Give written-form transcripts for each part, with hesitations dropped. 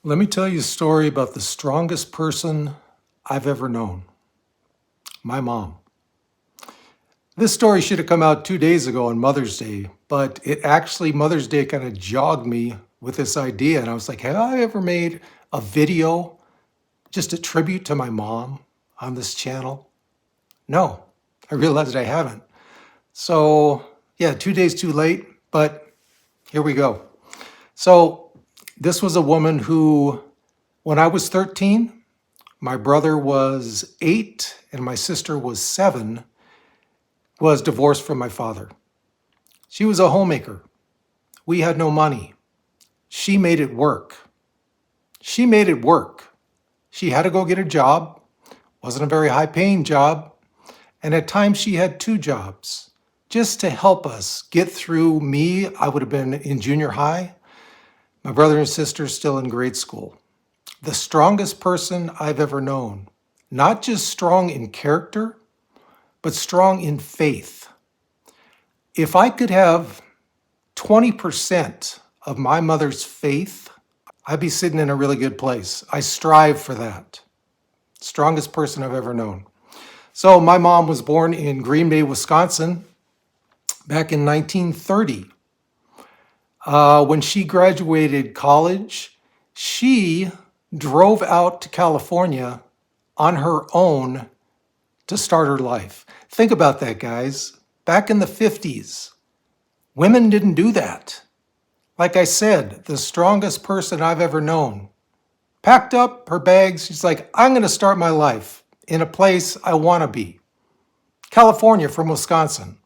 Let me tell you a story about the strongest person I've ever known, my mom. This story should have come out 2 days ago on Mother's Day, but Mother's Day kind of jogged me with this idea. And I was like, have I ever made a video just a tribute to my mom on this channel? No, I realized I haven't. So, yeah, 2 days too late, but here we go. So, this was a woman who, when I was 13, my brother was 8 and my sister was 7, was divorced from my father. She was a homemaker. We had no money. She made it work. She made it work. She had to go get a job. Wasn't a very high paying job. And at times she had 2 jobs just to help us get through me. I would have been in junior high. My brother and sister still in grade school. The strongest person I've ever known. Not just strong in character, but strong in faith. If I could have 20% of my mother's faith, I'd be sitting in a really good place. I strive for that. Strongest person I've ever known. So my mom was born in Green Bay, Wisconsin, back in 1930. When she graduated college, she drove out to California on her own to start her life. Think about that, guys. Back in the 50s, women didn't do that. Like I said, the strongest person I've ever known. Packed up her bags. She's like, I'm going to start my life in a place I want to be. California from Wisconsin.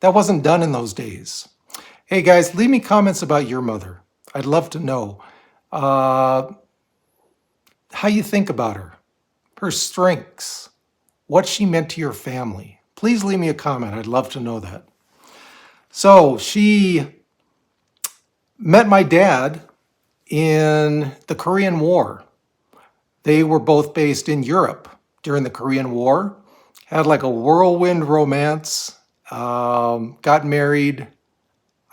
That wasn't done in those days. Hey guys, leave me comments about your mother. I'd love to know how you think about her strengths, what she meant to your family. Please leave me a comment. I'd love to know that. So she met my dad in the Korean War. They were both based in Europe during the Korean War, had like a whirlwind romance, got married,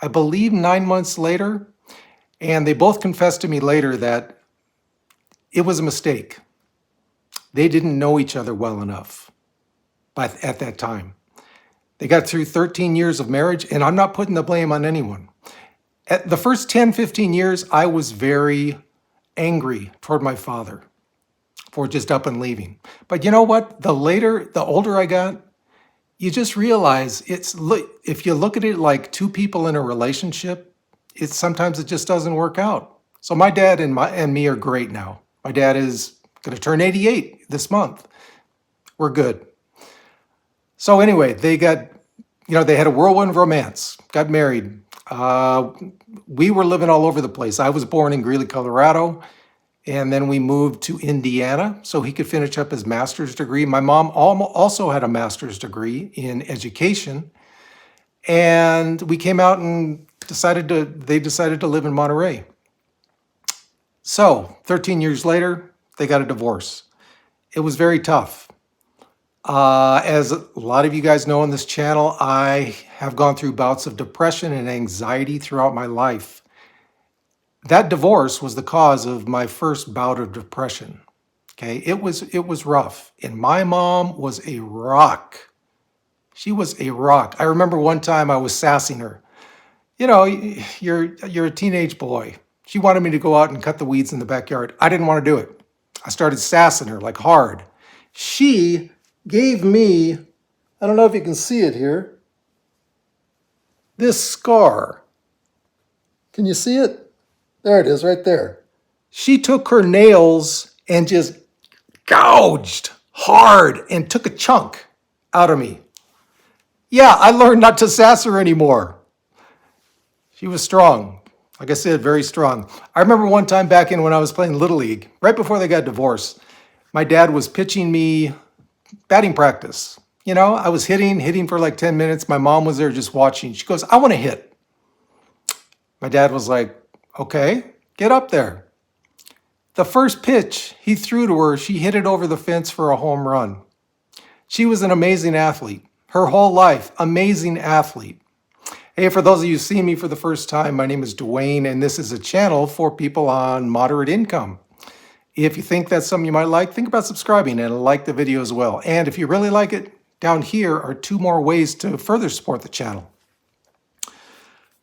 I believe 9 months later, and they both confessed to me later that it was a mistake. They didn't know each other well enough at that time. They got through 13 years of marriage, and I'm not putting the blame on anyone. At the first 10, 15 years, I was very angry toward my father for just up and leaving. But you know what? The older I got, you just realize if you look at it like two people in a relationship, sometimes it just doesn't work out. So my dad and me are great now. My dad is going to turn 88 this month. We're good. So anyway, they had a whirlwind romance, got married. We were living all over the place. I was born in Greeley, Colorado, and then we moved to Indiana so he could finish up his master's degree. My mom also had a master's degree in education, and we came out and they decided to live in Monterey. So 13 years later, they got a divorce. It was very tough. As a lot of you guys know on this channel, I have gone through bouts of depression and anxiety throughout my life. That divorce was the cause of my first bout of depression. Okay, it was rough. And my mom was a rock. She was a rock. I remember one time I was sassing her. You know, you're a teenage boy. She wanted me to go out and cut the weeds in the backyard. I didn't want to do it. I started sassing her like hard. She gave me, I don't know if you can see it here, this scar. Can you see it? There it is right there. She took her nails and just gouged hard and took a chunk out of me. Yeah, I learned not to sass her anymore. She was strong. Like I said, very strong. I remember one time back when I was playing Little League, right before they got divorced, my dad was pitching me batting practice. You know, I was hitting for like 10 minutes. My mom was there just watching. She goes, I want to hit. My dad was like, okay, get up there. The first pitch he threw to her, she hit it over the fence for a home run. She was an amazing athlete. Her whole life, amazing athlete. Hey, for those of you seeing me for the first time, my name is Duane, and this is a channel for people on moderate income. If you think that's something you might like, think about subscribing and like the video as well. And if you really like it, down here are 2 more ways to further support the channel.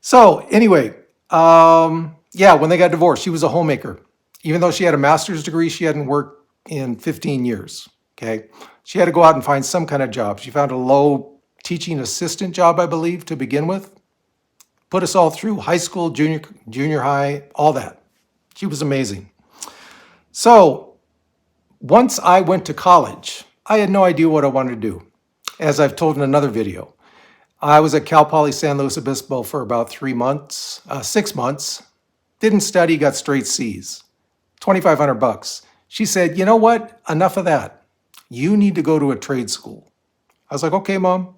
So anyway, yeah, when they got divorced, she was a homemaker. Even though she had a master's degree, she hadn't worked in 15 years, okay? She had to go out and find some kind of job. She found a low teaching assistant job, I believe, to begin with. Put us all through high school, junior high, all that. She was amazing. So once I went to college, I had no idea what I wanted to do. As I've told in another video, I was at Cal Poly San Luis Obispo for about 6 months. Didn't study, got straight C's. $2,500. She said, you know what? Enough of that. You need to go to a trade school. I was like, okay, Mom.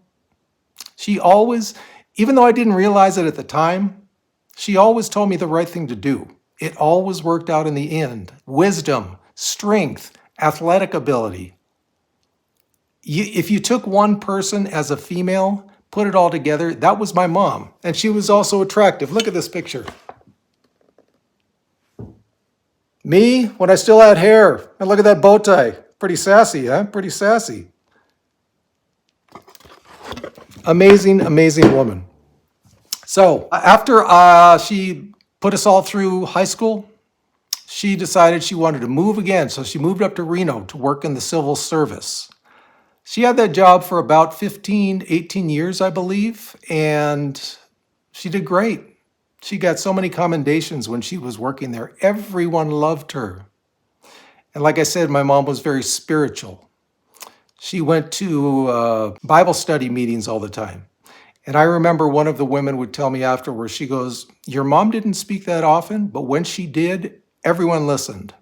She always, even though I didn't realize it at the time, she always told me the right thing to do. It always worked out in the end. Wisdom, strength, athletic ability. If you took one person as a female, put it all together, that was my mom. And she was also attractive. Look at this picture. Me, when I still had hair. And look at that bow tie. Pretty sassy, huh? Pretty sassy. Amazing, amazing woman. So after she put us all through high school, she decided she wanted to move again. So she moved up to Reno to work in the civil service. She had that job for about 15, 18 years, I believe, and she did great. She got so many commendations when she was working there. Everyone loved her. And like I said, my mom was very spiritual. She went to Bible study meetings all the time. And I remember one of the women would tell me afterwards, she goes, your mom didn't speak that often, but when she did, everyone listened.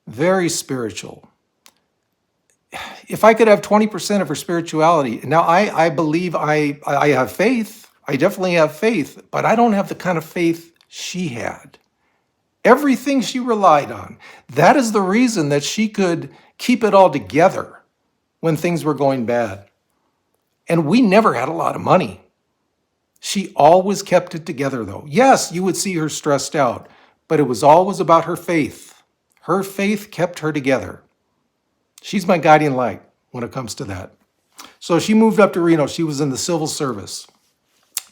Very spiritual. If I could have 20% of her spirituality, now I believe I have faith. I definitely have faith, but I don't have the kind of faith she had. Everything she relied on. That is the reason that she could keep it all together when things were going bad. And we never had a lot of money. She always kept it together, though. Yes, you would see her stressed out, but it was always about her faith. Her faith kept her together. She's my guiding light when it comes to that. So she moved up to Reno. She was in the civil service.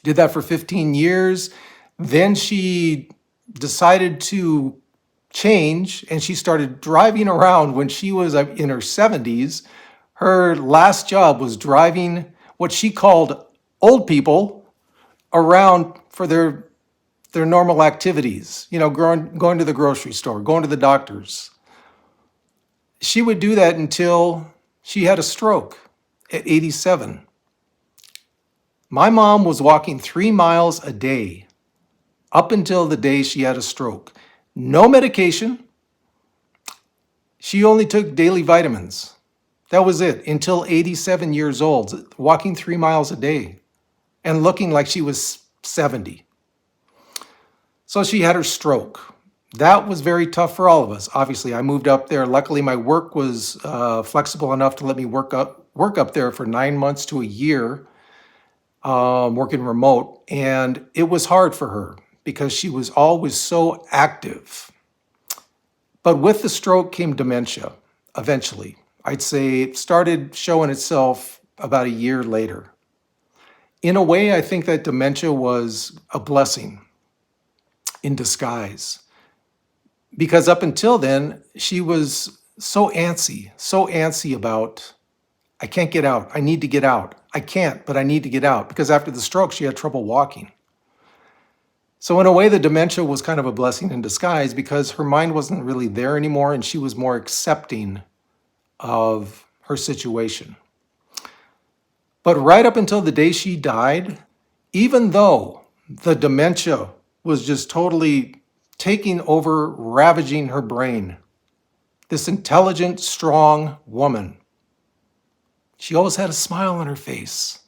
Did that for 15 years. Then she decided to change, and she started driving around when she was in her 70s. Her last job was driving what she called old people around for their normal activities, you know, going to the grocery store, going to the doctors. She would do that until she had a stroke at 87. My mom was walking 3 miles a day up until the day she had a stroke. No medication. She only took daily vitamins. That was it, until 87 years old, walking 3 miles a day and looking like she was 70. So she had her stroke. That was very tough for all of us. Obviously, I moved up there. Luckily, my work was flexible enough to let me work up there for 9 months to a year, working remote. And it was hard for her because she was always so active. But with the stroke came dementia, eventually. I'd say it started showing itself about a year later. In a way, I think that dementia was a blessing in disguise. Because up until then, she was so antsy about, I can't get out. I need to get out. I can't, but I need to get out. Because after the stroke, she had trouble walking. So in a way, the dementia was kind of a blessing in disguise because her mind wasn't really there anymore and she was more accepting of her situation. But right up until the day she died, even though the dementia was just totally taking over, ravaging her brain, this intelligent, strong woman, she always had a smile on her face.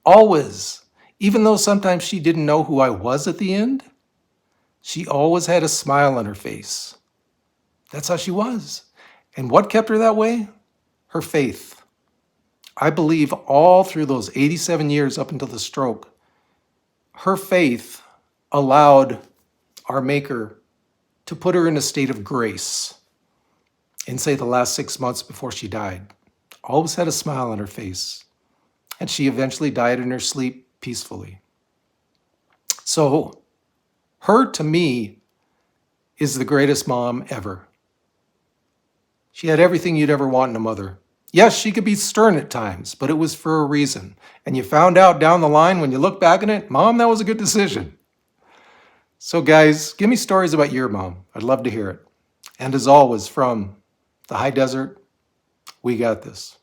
Always. Even though sometimes she didn't know who I was at the end, she always had a smile on her face. That's how she was. And what kept her that way? Her faith. I believe all through those 87 years up until the stroke, Her faith allowed our Maker to put her in a state of grace in, say, the last 6 months before she died. Always had a smile on her face. And she eventually died in her sleep peacefully. So, her, to me, is the greatest mom ever. She had everything you'd ever want in a mother. Yes, she could be stern at times, but it was for a reason. And you found out down the line when you look back on it, Mom, that was a good decision. So guys, give me stories about your mom. I'd love to hear it. And as always, from the high desert, we got this.